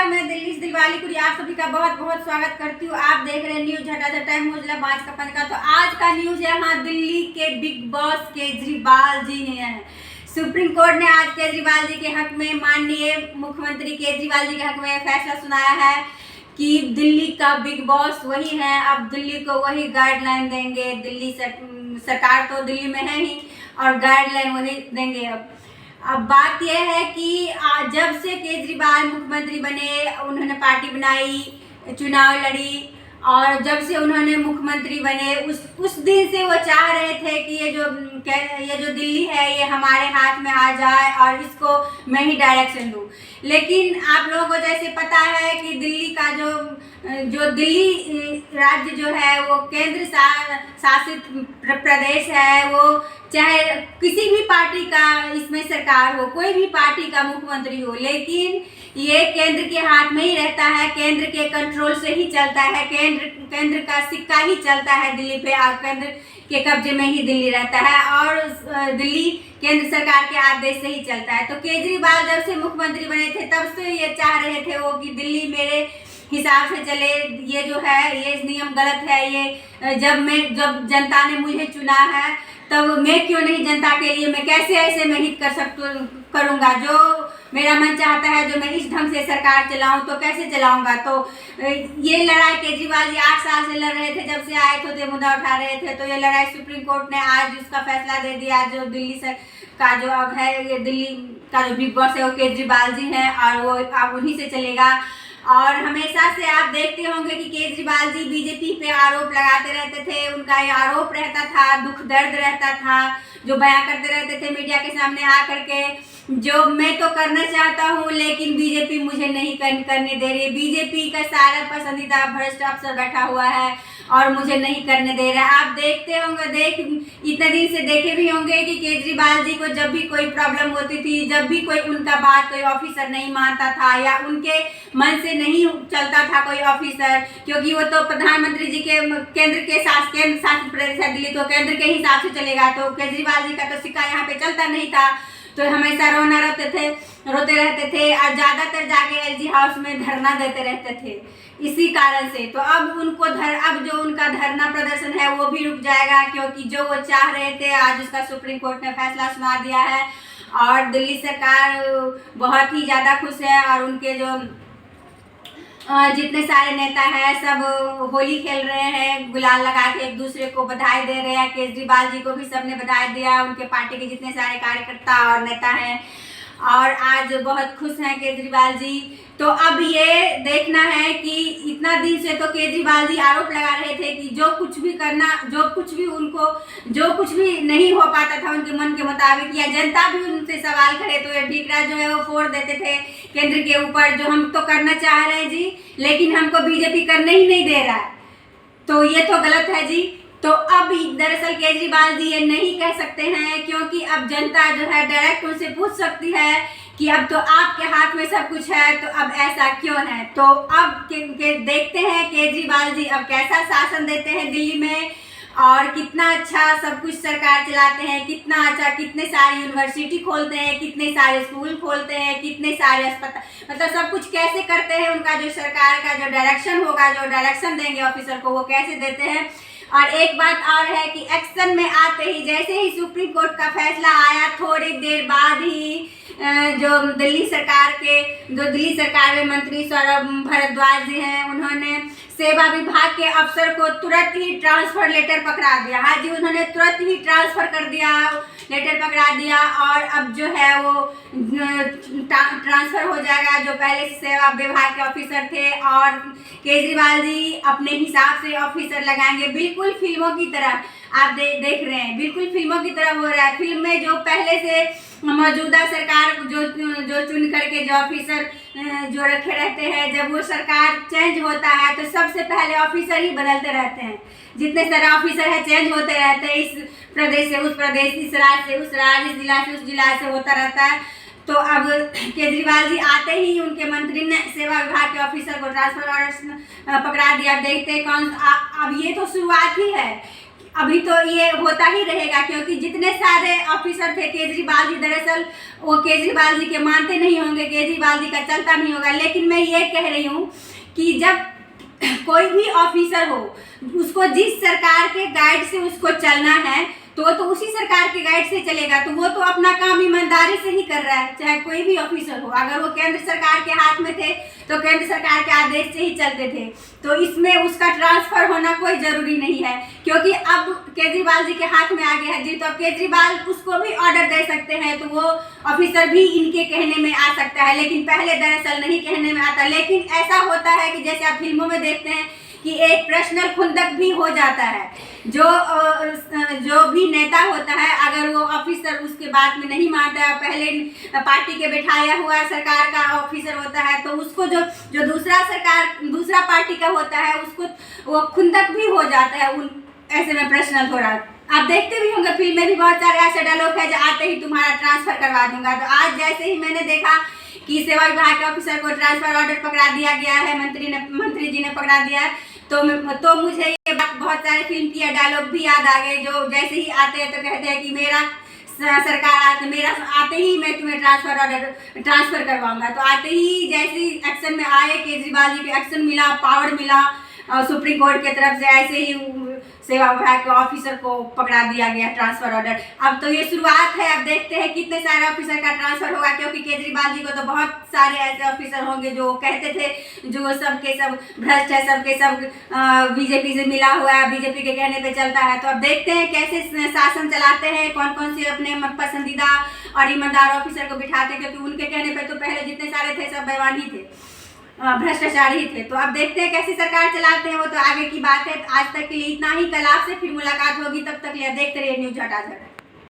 नमस्कार, मैं दिल्ली से दिलवाली कुरी आप सभी का बहुत बहुत स्वागत करती हूँ। आप देख रहे हैं न्यूज झटाझट टाइम मुझला 5 का। तो आज का न्यूज है यहाँ दिल्ली के बिग बॉस केजरीवाल जी ने सुप्रीम कोर्ट ने आज केजरीवाल जी के हक में माननीय मुख्यमंत्री केजरीवाल जी के हक में फैसला सुनाया है कि दिल्ली का बिग बॉस वही है। अब दिल्ली को वही गाइडलाइन देंगे। दिल्ली सरकार तो दिल्ली में है ही और गाइडलाइन वही देंगे। अब बात यह है कि जब से केजरीवाल मुख्यमंत्री बने, उन्होंने पार्टी बनाई, चुनाव लड़ी और जब से उन्होंने मुख्यमंत्री बने उस दिन से वो चाह रहे थे कि ये जो दिल्ली है ये हमारे हाथ में आ जाए और इसको मैं ही डायरेक्शन दूँ। लेकिन आप लोगों को जैसे पता है कि दिल्ली का जो दिल्ली राज्य जो है वो केंद्र शासित प्रदेश है। वो चाहे किसी भी पार्टी का इसमें सरकार हो, कोई भी पार्टी का मुख्यमंत्री हो, लेकिन ये केंद्र के हाथ में ही रहता है। केंद्र के कंट्रोल से ही चलता है। केंद्र का सिक्का ही चलता है दिल्ली पे और केंद्र के कब्जे में ही दिल्ली रहता है और दिल्ली केंद्र सरकार के आदेश से ही चलता है। तो केजरीवाल जब से मुख्यमंत्री बने थे तब से ये चाह रहे थे वो कि दिल्ली मेरे हिसाब से चले। ये जो है ये नियम गलत है। ये जब जनता ने मुझे चुना है तब मैं क्यों नहीं जनता के लिए मैं कैसे ऐसे मैं हित करूँगा। जो मेरा मन चाहता है, जो मैं इस ढंग से सरकार चलाऊं तो कैसे चलाऊंगा। तो ये लड़ाई केजरीवाल जी 8 साल से लड़ रहे थे। जब से आए थे मुद्दा उठा रहे थे। तो ये लड़ाई सुप्रीम कोर्ट ने आज उसका फैसला दे दिया। जो दिल्ली का जो अब है, ये दिल्ली का जो बिग बॉस है वो केजरीवाल जी हैं और वो अब उन्हीं से चलेगा। और हमेशा से आप देखते होंगे कि केजरीवाल जी बीजेपी पे आरोप लगाते रहते थे। उनका ये आरोप रहता था, दुख दर्द रहता था, जो बयां करते रहते थे मीडिया के सामने आकर के, जो मैं तो करना चाहता हूँ लेकिन बीजेपी मुझे नहीं करने दे रही। बीजेपी का सारा पसंदीदा भ्रष्ट अफसर बैठा हुआ है और मुझे नहीं करने दे रहा है। आप देखते होंगे, इतने दिन से देखे भी होंगे कि केजरीवाल जी को जब भी कोई प्रॉब्लम होती थी, जब भी कोई उनका बात कोई ऑफिसर नहीं मानता था या उनके मन से नहीं चलता था कोई ऑफिसर, क्योंकि वो तो प्रधानमंत्री जी के केंद्र शासित प्रदेश है दिल्ली, तो केंद्र के हिसाब से चलेगा। तो केजरीवाल जी का तो सिक्का यहाँ पे चलता नहीं था। तो हमेशा रोते रहते थे और ज़्यादातर जाके एलजी हाउस में धरना देते रहते थे इसी कारण से। तो अब जो उनका धरना प्रदर्शन है वो भी रुक जाएगा, क्योंकि जो वो चाह रहे थे आज उसका सुप्रीम कोर्ट ने फैसला सुना दिया है और दिल्ली सरकार बहुत ही ज़्यादा खुश है। और उनके जो जितने सारे नेता हैं सब होली खेल रहे हैं, गुलाल लगा के एक दूसरे को बधाई दे रहे हैं। केजरीवाल जी को भी सबने बधाई दिया, उनके पार्टी के जितने सारे कार्यकर्ता और नेता हैं और आज बहुत खुश हैं केजरीवाल जी। तो अब ये देखना है कि इतना दिन से तो केजरीवाल जी आरोप लगा रहे थे कि जो कुछ भी नहीं हो पाता था उनके मन के मुताबिक या जनता भी उनसे सवाल करे तो ये ठीकरा जो है वो फोड़ देते थे केंद्र के ऊपर। जो हम तो करना चाह रहे हैं जी, लेकिन हमको बीजेपी करने ही नहीं दे रहा है, तो ये तो गलत है जी। तो अब दरअसल केजरीवाल जी ये नहीं कह सकते हैं, क्योंकि अब जनता जो है डायरेक्ट उनसे पूछ सकती है कि अब तो आपके हाथ में सब कुछ है, तो अब ऐसा क्यों है। तो अब देखते हैं केजरीवाल जी अब कैसा शासन देते हैं दिल्ली में और कितना अच्छा सब कुछ सरकार चलाते हैं, कितना अच्छा, कितने सारे यूनिवर्सिटी खोलते हैं, कितने सारे स्कूल खोलते हैं, कितने सारे अस्पताल, मतलब सब कुछ कैसे करते हैं। उनका जो सरकार का जो डायरेक्शन होगा, जो डायरेक्शन देंगे ऑफिसर को, वो कैसे देते हैं। और एक बात और है कि एक्शन में आते ही जैसे ही सुप्रीम कोर्ट का फैसला आया, थोड़ी देर बाद ही जो दिल्ली सरकार में मंत्री सौरभ भारद्वाज जी हैं, उन्होंने सेवा विभाग के अफसर को तुरंत ही ट्रांसफर लेटर पकड़ा दिया। हाँ जी, उन्होंने तुरंत ही ट्रांसफर कर दिया, लेटर पकड़ा दिया और अब जो है वो ट्रांसफर हो जाएगा जो पहले सेवा विभाग के ऑफिसर थे। और केजरीवाल जी अपने हिसाब से ऑफिसर लगाएंगे, बिल्कुल फिल्मों की तरह। आप देख रहे हैं, बिल्कुल फिल्मों की तरह हो रहा है। फिल्म में जो पहले से मौजूदा सरकार जो चुन करके जो ऑफिसर जो रखे रहते हैं, जब वो सरकार चेंज होता है तो सबसे पहले ऑफिसर ही बदलते रहते हैं। जितने सारे ऑफिसर है चेंज होते रहते हैं, इस प्रदेश से उस प्रदेश, इस राज्य से उस राज्य, इस जिला से उस जिला से होता रहता है। तो अब केजरीवाल जी आते ही उनके मंत्री ने सेवा विभाग के ऑफिसर को ट्रांसफर ऑर्डर पकड़ा दिया। देखते कौन अब ये तो शुरुआत ही है। अभी तो ये होता ही रहेगा, क्योंकि जितने सारे ऑफिसर थे केजरीवाल जी, दरअसल वो केजरीवाल जी के मानते नहीं होंगे, केजरीवाल जी का चलता नहीं होगा। लेकिन मैं ये कह रही हूँ कि जब कोई भी ऑफिसर हो, उसको जिस सरकार के गाइड से उसको चलना है तो उसी सरकार के गाइड से चलेगा। तो वो तो अपना काम ईमानदारी से ही कर रहा है, चाहे कोई भी ऑफिसर हो। अगर वो केंद्र सरकार के हाथ में थे तो केंद्र सरकार के आदेश से ही चलते थे, तो इसमें उसका ट्रांसफर होना कोई जरूरी नहीं है, क्योंकि अब केजरीवाल जी के हाथ में आ गया है जी। तो अब केजरीवाल उसको भी ऑर्डर दे सकते हैं, तो वो ऑफिसर भी इनके कहने में आ सकता है। लेकिन पहले दरअसल नहीं कहने में आता। लेकिन ऐसा होता है कि जैसे आप फिल्मों में देखते हैं कि एक पर्सनल खुंदक भी हो जाता है। जो भी नेता होता है, अगर वो ऑफिसर उसके बात में नहीं मानता है, पहले पार्टी के बैठाया हुआ सरकार का ऑफिसर होता है, तो उसको जो दूसरा पार्टी का होता है, उसको वो खुंदक भी हो जाता है उन ऐसे में पर्सनल थोड़ा। आप देखते भी होंगे फिल्म में भी बहुत सारे ऐसे डायलॉग है जो आते ही तुम्हारा ट्रांसफर करवा दूंगा। तो आज जैसे ही मैंने देखा कि सेवा विभाग के ऑफिसर को ट्रांसफर ऑर्डर पकड़ा दिया गया है, मंत्री जी ने पकड़ा दिया है, तो मुझे ये बहुत सारे फिल्म की डायलॉग भी याद आ गए, जो जैसे ही आते हैं तो कहते हैं कि मेरा आते ही मैं तुम्हें ट्रांसफर करवाऊंगा। तो आते ही जैसे ही एक्शन में आए, केजरीवाल जी के एक्शन मिला, पावर मिला सुप्रीम कोर्ट की तरफ से, ऐसे ही सेवा विभाग के ऑफिसर को पकड़ा दिया गया ट्रांसफर ऑर्डर। अब तो ये शुरुआत है, अब देखते हैं कितने सारे ऑफिसर का ट्रांसफर होगा, क्योंकि केजरीवाल जी को तो बहुत सारे ऐसे ऑफिसर होंगे जो कहते थे जो सबके सब भ्रष्ट है, सबके सब बीजेपी से मिला हुआ है, बीजेपी के कहने पे चलता है। तो अब देखते हैं कैसे शासन चलाते हैं, कौन कौन से अपने पसंदीदा और ईमानदार ऑफिसर को बिठाते हैं, क्योंकि उनके कहने पर तो पहले जितने सारे थे सब बेईमान ही थे, भ्रष्टाचार ही थे। तो अब देखते हैं कैसी सरकार चलाते हैं, वो तो आगे की बात है। आज तक के लिए इतना ही, कल आपसे फिर मुलाकात होगी, तब तक लिए देखते रहिए न्यूज़ झटाझट।